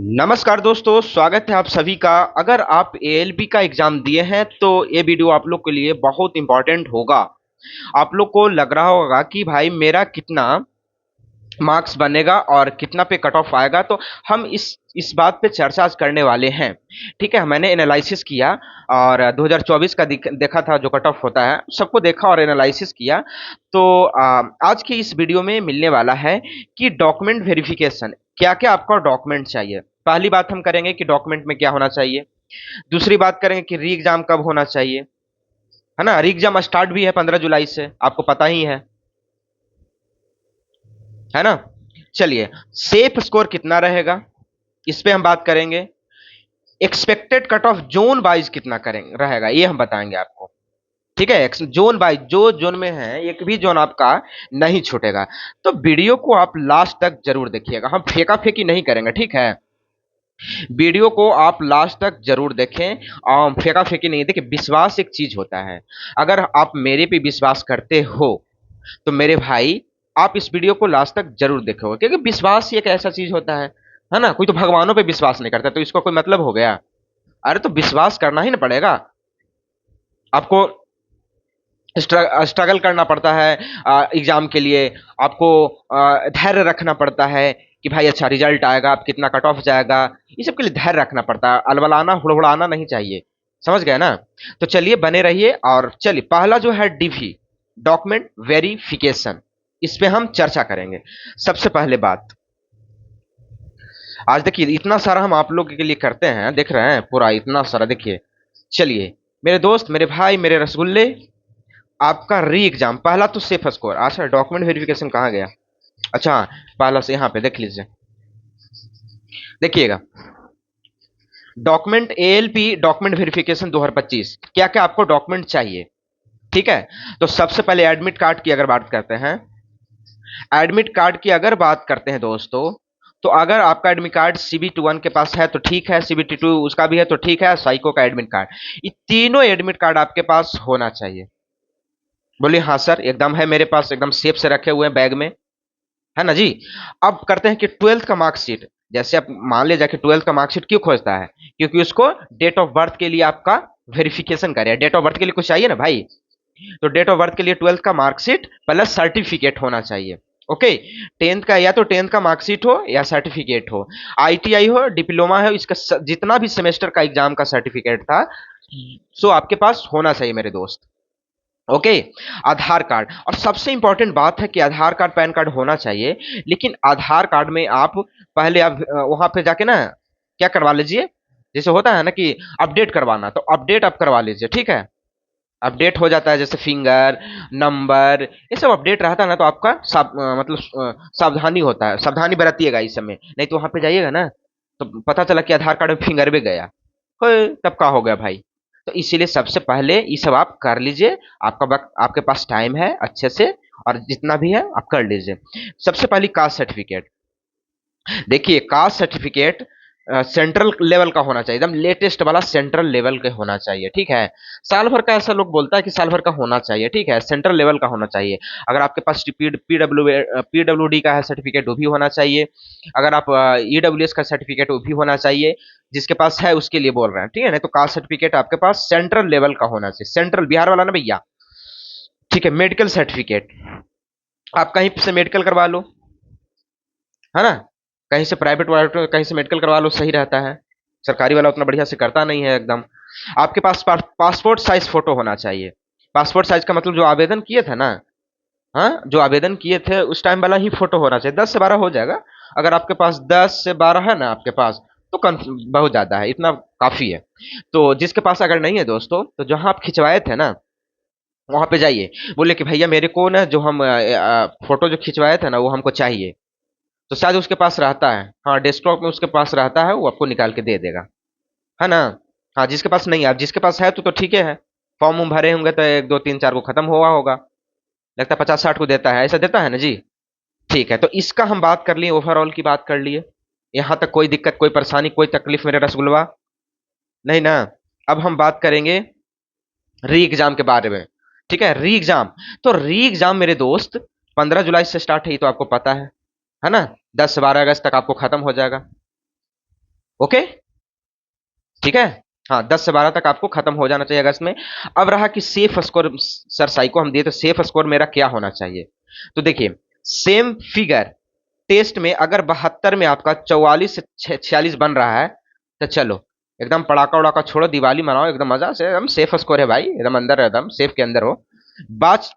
नमस्कार दोस्तों, स्वागत है आप सभी का। अगर आप एएलपी का एग्जाम दिए हैं तो ये वीडियो आप लोग के लिए बहुत इंपॉर्टेंट होगा। आप लोग को लग रहा होगा कि भाई मेरा कितना मार्क्स बनेगा और कितना पे कट ऑफ आएगा, तो हम इस बात पे चर्चा आज करने वाले हैं। ठीक है, मैंने एनालिसिस किया और 2024 का देखा था जो कट ऑफ होता है, सबको देखा और एनालिसिस किया। तो आज की इस वीडियो में मिलने वाला है कि डॉक्यूमेंट वेरिफिकेशन क्या क्या आपका डॉक्यूमेंट चाहिए। पहली बात हम करेंगे कि डॉक्यूमेंट में क्या होना चाहिए। दूसरी बात करेंगे कि री एग्जाम कब होना चाहिए, है ना। री एग्जाम स्टार्ट भी है 15 जुलाई से, आपको पता ही है ना। चलिए, सेफ स्कोर कितना रहेगा इस पे हम बात करेंगे। Expected cut off zone wise कितना करेंगे रहेगा ये हम बताएंगे आपको। ठीक है, जोन वाइज जो जोन में है एक भी जोन आपका नहीं छूटेगा। तो वीडियो को आप लास्ट तक जरूर देखिएगा, हम फेंका फेंकी नहीं करेंगे, ठीक है। वीडियो को आप लास्ट तक जरूर देखें और फेंका फेंकी नहीं। देखिए, विश्वास एक चीज होता है। अगर आप मेरे पे विश्वास करते हो तो मेरे भाई आप इस वीडियो को लास्ट तक जरूर देखोगे, क्योंकि विश्वास ही एक ऐसा चीज होता है ना। कोई तो भगवानों पे विश्वास नहीं करता तो इसका कोई मतलब हो गया। अरे तो विश्वास करना ही ना पड़ेगा आपको। स्ट्रगल करना पड़ता है एग्जाम के लिए। आपको धैर्य रखना पड़ता है कि भाई अच्छा रिजल्ट आएगा, आप कितना कट ऑफ जाएगा, ये सब के लिए धैर्य रखना पड़ता है। अलबलाना हुड़हुड़ाना नहीं चाहिए, समझ गए ना। तो चलिए बने रहिए। और चलिए, पहला जो है डीवी, डॉक्यूमेंट वेरिफिकेशन, इस पे हम चर्चा करेंगे। सबसे पहले बात, आज देखिए इतना सारा हम आप लोगों के लिए करते हैं, देख रहे हैं पूरा इतना सारा, देखिए। चलिए मेरे दोस्त, मेरे भाई, मेरे रसगुल्ले, आपका री एग्जाम पहला तो सेफ स्कोर। अच्छा, डॉक्यूमेंट वेरिफिकेशन कहाँ गया? अच्छा, पहला से यहाँ पे देख लीजिए, देखिएगा। डॉक्यूमेंट एएलपी डॉक्यूमेंट वेरिफिकेशन 2025, क्या क्या आपको डॉक्यूमेंट चाहिए। ठीक है, तो सबसे पहले एडमिट कार्ड की अगर बात करते हैं, एडमिट कार्ड की अगर बात करते हैं दोस्तों, तो अगर आपका एडमिट कार्ड CBT1 के पास है तो ठीक है, CBT2 उसका भी है तो ठीक है, साइको का एडमिट कार्ड, ये तीनों एडमिट कार्ड आपके पास होना चाहिए। बोलिए हाँ सर, एकदम है मेरे पास, एकदम सेफ से रखे हुए हैं बैग में, है ना जी। अब करते हैं कि ट्वेल्थ का मार्कशीट। जैसे आप मान ले जाके ट्वेल्थ का मार्कशीट क्यों खोजता है, क्योंकि उसको डेट ऑफ बर्थ के लिए आपका वेरिफिकेशन करे। डेट ऑफ बर्थ के लिए कुछ चाहिए ना भाई, तो डेट ऑफ बर्थ के लिए ट्वेल्थ का मार्कशीट प्लस सर्टिफिकेट होना चाहिए। ओके, टेंथ का या तो टेंथ का मार्कशीट हो या सर्टिफिकेट हो, ITI हो, डिप्लोमा है, इसका जितना भी सेमेस्टर का एग्जाम का सर्टिफिकेट था, सो आपके पास होना चाहिए मेरे दोस्त। ओके, आधार कार्ड, और सबसे इंपॉर्टेंट बात है कि आधार कार्ड पैन कार्ड होना चाहिए। लेकिन आधार कार्ड में आप पहले आप वहां पे जाके ना क्या करवा लीजिए, जैसे होता है ना कि अपडेट करवाना, तो अपडेट आप करवा लीजिए, ठीक है। अपडेट हो जाता है, जैसे फिंगर नंबर ये सब अपडेट रहता है ना, तो आपका मतलब सावधानी होता है, सावधानी बरतिएगा इस समय, नहीं तो वहां पे जाइएगा ना तो पता चला कि आधार कार्ड में फिंगर भी गया, तब का हो गया भाई। तो इसीलिए सबसे पहले ये सब आप कर लीजिए। आपका वक्त, आपके पास टाइम है अच्छे से, और जितना भी है आप कर लीजिए। सबसे पहले कास्ट सर्टिफिकेट, देखिए कास्ट सर्टिफिकेट सेंट्रल लेवल का होना चाहिए, एकदम लेटेस्ट वाला सेंट्रल लेवल का होना चाहिए, ठीक है। साल भर का ऐसा लोग बोलता है कि साल भर का होना चाहिए, ठीक है, सेंट्रल लेवल का होना चाहिए। अगर आपके पास PWD का है सर्टिफिकेट, वो भी होना चाहिए। अगर आप EWS का सर्टिफिकेट, वो भी होना चाहिए। जिसके पास है उसके लिए बोल रहे हैं, ठीक है ना। तो कास्ट सर्टिफिकेट आपके पास सेंट्रल लेवल का होना चाहिए, सेंट्रल बिहार वाला ना भैया, ठीक है। मेडिकल सर्टिफिकेट, आप कहीं से मेडिकल करवा लो, है ना। कहीं से प्राइवेट वाला, कहीं से मेडिकल करवा लो, सही रहता है। सरकारी वाला उतना बढ़िया से करता नहीं है एकदम। आपके पास पासपोर्ट साइज फोटो होना चाहिए। पासपोर्ट साइज का मतलब जो आवेदन किए थे ना, हाँ, जो आवेदन किए थे उस टाइम वाला ही फोटो होना चाहिए। 10 से 12 हो जाएगा। अगर आपके पास 10 से 12 है ना आपके पास, तो बहुत ज्यादा है, इतना काफी है। तो जिसके पास अगर नहीं है दोस्तों, तो जहां आप खिंचवाए थे ना वहां पे जाइए, बोले कि भैया मेरे को ना जो हम फोटो जो खिंचवाए थे ना वो हमको चाहिए। तो शायद उसके पास रहता है, हाँ, डेस्कटॉप में उसके पास रहता है, वो आपको निकाल के दे देगा, है ना। हाँ, जिसके पास नहीं है, अब जिसके पास है तो ठीक है। फॉर्म उम भरे होंगे तो 1 2 3 4 को खत्म हुआ होगा, लगता है 50 60 को देता है, ऐसा देता है ना जी। ठीक है, तो इसका हम बात कर लिए, ओवरऑल की बात कर लिए। यहाँ तक कोई दिक्कत, कोई परेशानी, कोई तकलीफ मेरे रसगुल्वा, नहीं ना। अब हम बात करेंगे री एग्जाम के बारे में, ठीक है। री एग्जाम, तो री एग्जाम मेरे दोस्त 15 जुलाई से स्टार्ट है, ये तो आपको पता है ना। 10 से 12 अगस्त तक आपको खत्म हो जाएगा। ओके, ठीक है। हाँ, 10 से 12 तक आपको खत्म हो जाना चाहिए अगस्त में। अब रहा कि सेफ स्कोर, सर साई को हम दिए तो सेफ स्कोर मेरा क्या होना चाहिए? तो देखिए, सेम फिगर टेस्ट में अगर 72 में आपका 44 से 46 बन रहा है तो चलो एकदम पड़ाका उड़ाका छोड़ो, दिवाली मनाओ एकदम मजा से, एकदम सेफ स्कोर है भाई, एकदम अंदर, एकदम सेफ के अंदर हो। बाज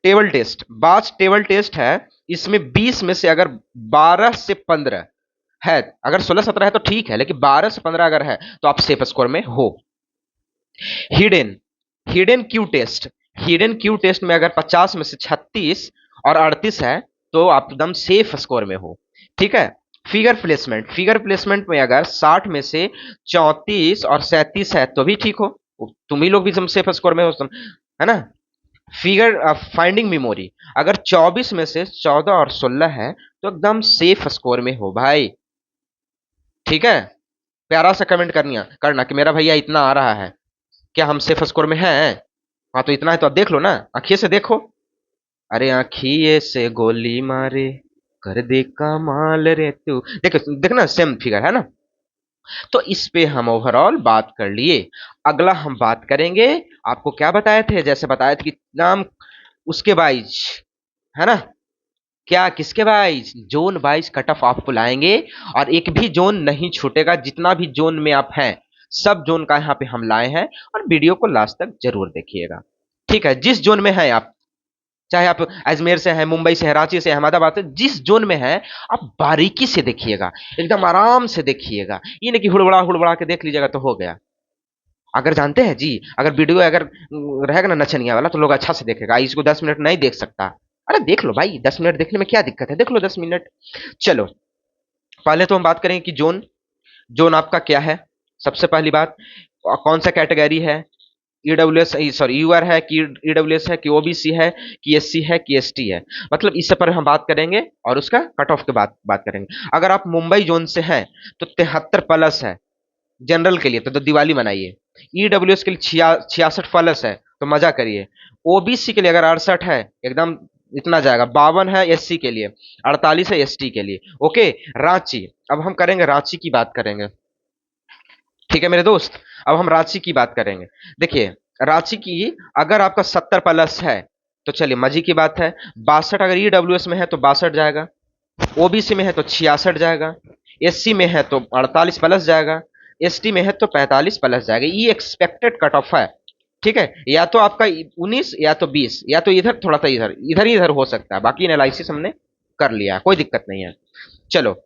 टेबल टेस्ट है, इसमें 20 में से अगर 12 से 15 है, अगर 16-17 है तो ठीक है, लेकिन 12 से 15 अगर है तो आप सेफ स्कोर में हो। Hidden hidden Q test hidden Q test में अगर 50 में से 36 और 38 है तो आप एकदम सेफ स्कोर में हो, ठीक है। फिगर प्लेसमेंट में अगर 60 में से 34 और 37 है तो भी ठीक हो, तुम ही लोग भी एकदम सेफ स्कोर में हो तुम, है ना। फिगर फाइंडिंग मेमोरी, अगर 24 में से 14 और 16 है तो एकदम सेफ स्कोर में हो भाई, ठीक है। प्यारा सा कमेंट करना कि मेरा भैया इतना आ रहा है, क्या हम सेफ स्कोर में हैं? हाँ, तो इतना है तो आप देख लो ना, आंखिए से देखो। अरे आंखिए से गोली मारे, कर दे कमाल रे तू, देखो देखना सेम फिगर है ना। तो इस पे हम ओवरऑल बात कर लिए। अगला हम बात करेंगे, आपको क्या बताए थे, जैसे बताए थे कि नाम उसके वाइज, है ना। क्या किसके wise? Zone wise cut off आपको लाएंगे, और एक भी जोन नहीं छूटेगा, जितना भी जोन में आप हैं सब जोन का यहाँ पे हम लाए हैं, और वीडियो को लास्ट तक जरूर देखिएगा, ठीक है। जिस जोन में है आप, चाहे आप अजमेर से हैं, मुंबई से हैं, रांची से, अहमदाबाद से, जिस जोन में है आप बारीकी से देखिएगा, एकदम आराम से देखिएगा, ये नहीं कि हुड़बड़ा हुड़बड़ा के देख लीजिएगा तो हो गया। अगर जानते हैं जी, अगर वीडियो अगर रहेगा ना नचनिया वाला तो लोग अच्छा से देखेगा, इसको 10 मिनट नहीं देख सकता। अरे देख लो भाई, 10 मिनट देखने में क्या दिक्कत है, देख लो 10 मिनट। चलो, पहले तो हम बात करेंगे कि जोन जोन आपका क्या है। सबसे पहली बात, कौन सा कैटेगरी है, ईडब्ल्यूएस सॉरी यूआर है कि ईडब्ल्यूएस है कि ओबीसी है कि एससी है कि एसटी है, मतलब इस पर हम बात करेंगे, और उसका कट ऑफ के बात करेंगे। अगर आप मुंबई जोन से हैं तो 73 प्लस है, जनरल के लिए तो दिवाली मनाइए। ईडब्ल्यूएस के लिए 66 प्लस है तो मजा करिए। ओबीसी के लिए अगर 68 है, एकदम इतना जाएगा। 52 है एससी के लिए, 48 है एसटी के लिए, ओके। रांची, अब हम करेंगे रांची की बात करेंगे, ठीक है मेरे दोस्त। अब हम रांची की बात करेंगे। देखिए, रांची की अगर आपका 70 प्लस है तो चलिए मजी की बात है। 62 अगर ईडब्ल्यूएस में है तो 62 जाएगा, ओबीसी में है तो 66 जाएगा, एससी में है तो 48 प्लस जाएगा, एसटी में है तो 45 प्लस जाएगा। ये एक्सपेक्टेड कट ऑफ है, ठीक है। या तो आपका 19 या तो 20, या तो इधर थोड़ा सा इधर इधर ही इधर हो सकता है, बाकी एनालिसिस हमने कर लिया, कोई दिक्कत नहीं है। चलो,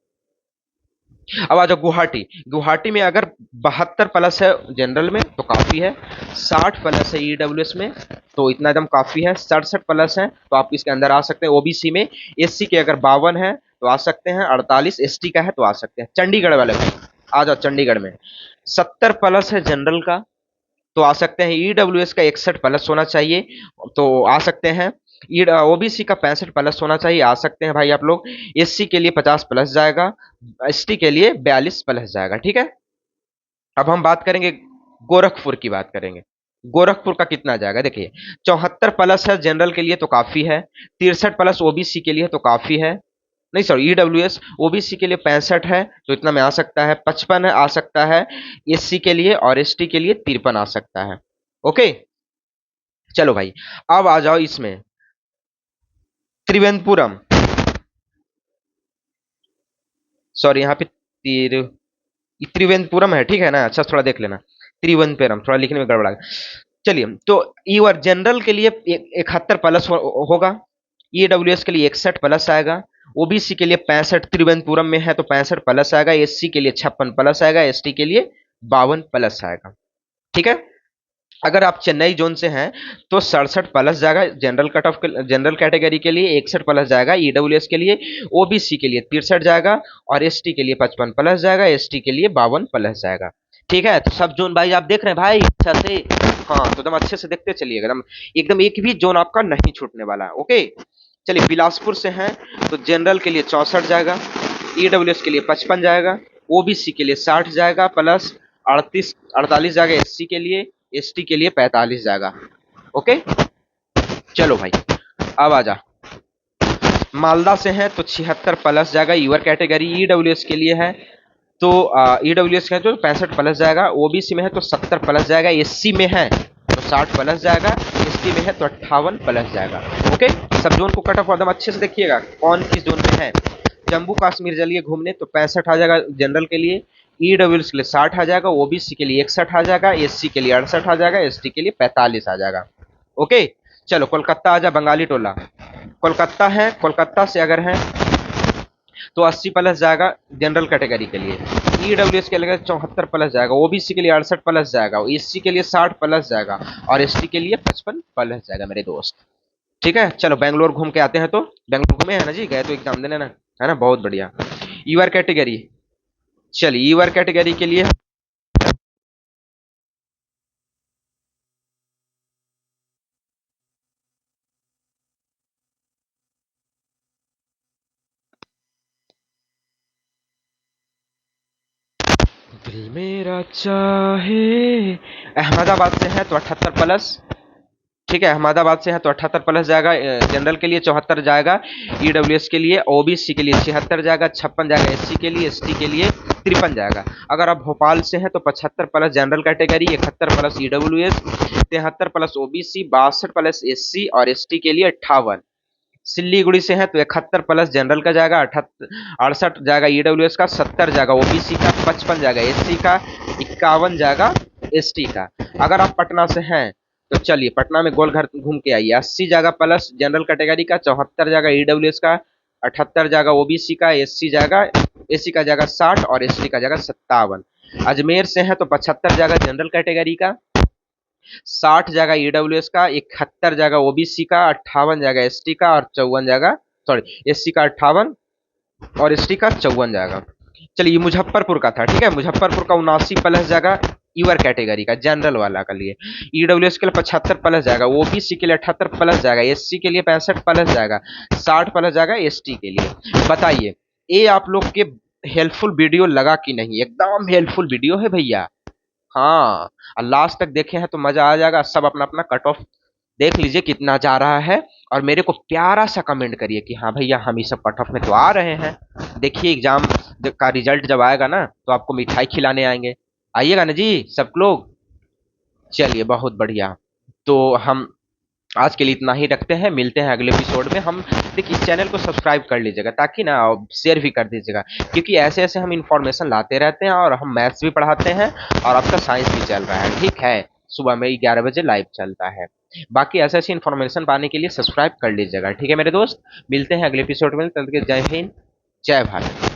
अब आ जाओ गुवाहाटी। गुवाहाटी में अगर 72 प्लस है जनरल में तो काफी है, 60 प्लस है ईडब्ल्यूएस में तो इतना एकदम काफी है, 67 प्लस है तो आप इसके अंदर आ सकते हैं ओबीसी में। एससी के अगर 52 है तो आ सकते हैं, 48 एसटी का है तो आ सकते हैं। चंडीगढ़ वाले में आ जाओ, चंडीगढ़ में 70 प्लस है जनरल का तो आ सकते हैं। ईडब्ल्यूएस का 61 प्लस होना चाहिए तो आ सकते हैं। ओबीसी का 65 प्लस होना चाहिए, आ सकते हैं भाई आप लोग। एससी के लिए 50 प्लस जाएगा, एसटी के लिए 42 प्लस जाएगा, ठीक है। अब हम बात करेंगे गोरखपुर की बात करेंगे। गोरखपुर का कितना जाएगा, देखिए 74 प्लस है जनरल के लिए तो काफी है, 63 प्लस ओबीसी के लिए तो काफी है, नहीं सॉरी ईडब्ल्यूएस, ओबीसी के लिए 65 है तो इतना में आ सकता है, 55 आ सकता है एससी के लिए, और एसटी के लिए 53 आ सकता है, ओके। चलो भाई, अब आ जाओ इसमें त्रिवेंद्रपुरम, सॉरी यहाँ पे त्रिवेंद्रपुरम है, ठीक है ना, अच्छा थोड़ा देख लेना। त्रिवेंद्रपुरम थोड़ा लिखने में गड़बड़ा गया। चलिए, तो ईवर जनरल के लिए 71 प्लस होगा, ईडब्ल्यूएस के लिए 61 प्लस आएगा, ओबीसी के लिए 65, त्रिवेंद्रपुरम में है तो 65 प्लस आएगा, एससी के लिए 56 प्लस आएगा, एसटी के लिए 52 प्लस आएगा, ठीक है। अगर आप चेन्नई जोन से हैं तो 67 प्लस जाएगा general cut off, general category के लिए 61 प्लस जाएगा, ईडब्ल्यूएस के लिए, ओबीसी के लिए 63 जाएगा, और एसटी के लिए 55 प्लस जाएगा, एसटी के लिए 52 प्लस जाएगा, ठीक है। तो सब जोन भाई आप देख रहे हैं भाई अच्छा से, हाँ तो एकदम अच्छे से देखते चलिएगा, एकदम एकदम एक भी जोन आपका नहीं छूटने वाला है, ओके। चलिए, बिलासपुर से हैं तो जनरल के लिए 64 जाएगा, ईडब्ल्यूएस के लिए 55 जाएगा, ओबीसी के लिए 60 जाएगा प्लस 48 जाएगा, एससी के लिए, एसटी के लिए 45 जाएगा, ओके। चलो भाई, अब आ जा। मालदा से हैं तो 76 प्लस जाएगा, यूआर कैटेगरी ईडब्ल्यूएस के लिए है, तो ईडब्ल्यूएस का है तो 65 प्लस जाएगा, ओबीसी में है तो 70 प्लस जाएगा, एससी में है तो 60 प्लस जाएगा, एसटी में है तो 58 प्लस जाएगा। ओके, सब जोन को कट ऑफ एकदम अच्छे से देखिएगा कौन किस जोन में है। जम्मू कश्मीर चलिए घूमने तो 65 आ जाएगा जनरल के लिए, ईडब्ल्यूएस के लिए 60 आ जाएगा, ओबीसी के लिए 61 आ जाएगा, एससी के लिए 68 आ जाएगा, एसटी के लिए 45 आ जाएगा। ओके, चलो कोलकाता आ जा, बंगाली टोला कोलकाता है, कोलकाता से अगर है तो 80 प्लस जाएगा जनरल कैटेगरी के लिए, ईडब्ल्यूएस के लिए 74 प्लस जाएगा, ओबीसी के लिए 68 प्लस जाएगा, एससी के लिए 60 प्लस जाएगा और एसटी के लिए 55 प्लस जाएगा मेरे दोस्त। ठीक है, चलो बेंगलोर घूम के आते हैं। तो बेंगलोर घूमे हैं ना जी, गए तो एग्जाम देने ना, है ना, बहुत बढ़िया। यूआर कैटेगरी, चलिए यूआर कैटेगरी के लिए दिल मेरा चाहे, अहमदाबाद से है तो 78 प्लस। ठीक है, अहमदाबाद से है तो 78 प्लस जाएगा, जनरल के लिए 74 जाएगा, ईडब्ल्यूएस के लिए, ओबीसी के लिए 76 जाएगा, 56 जाएगा एससी के लिए, एसटी के लिए 53 जाएगा। अगर आप भोपाल से हैं तो 75 plus general category, 71 plus EWS, 73 plus OBC, 62 plus SC और एसटी के लिए 58। सिल्लीगुड़ी से है तो 71 प्लस जनरल का जाएगा, 68 जाएगा ईडब्ल्यूएस का, 70 जाएगा ओबीसी का, 55 जाएगा एससी का, 51 जाएगा एसटी का। अगर आप पटना से हैं तो चलिए पटना में गोलघर घूम के आइए, 80 जाएगा प्लस जनरल कैटेगरी का, 74 जाएगा ईडब्ल्यूएस का, 78 जाएगा ओबीसी का, एससी जाएगा, एससी का जाएगा 60 और एसटी का जाएगा 57। अजमेर से है तो 75 जाएगा जनरल कैटेगरी का, 60 जाएगा ईडब्ल्यूएस का, 71 जाएगा ओबीसी का, 58 जाएगा एसटी का और 54 जाएगा, सॉरी एससी का 58 और एसटी का 54 जाएगा। चलिए मुजफ्फरपुर का था, ठीक है, मुजफ्फरपुर का 79 प्लस जाएगा यूआर कैटेगरी का, जनरल वाला के लिए, ईडब्ल्यूएस के लिए 75 प्लस जाएगा, ओबीसी के लिए 78 प्लस जाएगा, एससी के लिए 65 प्लस जाएगा, 60 प्लस जाएगा एसटी के लिए। बताइए ये आप लोग के हेल्पफुल वीडियो लगा कि नहीं? एकदम हेल्पफुल वीडियो है भैया। हाँ, और लास्ट तक देखे हैं तो मजा आ जाएगा। सब अपना अपना कट ऑफ देख लीजिए कितना जा रहा है और मेरे को प्यारा सा कमेंट करिए कि हाँ भैया हम इस सब कट ऑफ में तो आ रहे हैं। देखिए एग्जाम का रिजल्ट जब आएगा ना तो आपको मिठाई खिलाने आएंगे, आइएगा ना जी सब लोग। चलिए बहुत बढ़िया, तो हम आज के लिए इतना ही रखते हैं, मिलते हैं अगले एपिसोड में। हम देखिए इस चैनल को सब्सक्राइब कर लीजिएगा ताकि ना शेयर भी कर दीजिएगा, क्योंकि ऐसे ऐसे हम इंफॉर्मेशन लाते रहते हैं और हम मैथ्स भी पढ़ाते हैं और आपका साइंस भी चल रहा है। ठीक है, सुबह में 11 बजे लाइव चलता है। बाकी ऐसे ऐसी इन्फॉर्मेशन पाने के लिए सब्सक्राइब कर लीजिएगा। ठीक है मेरे दोस्त, मिलते हैं अगले एपिसोड में, तब तक जय हिंद जय भारत।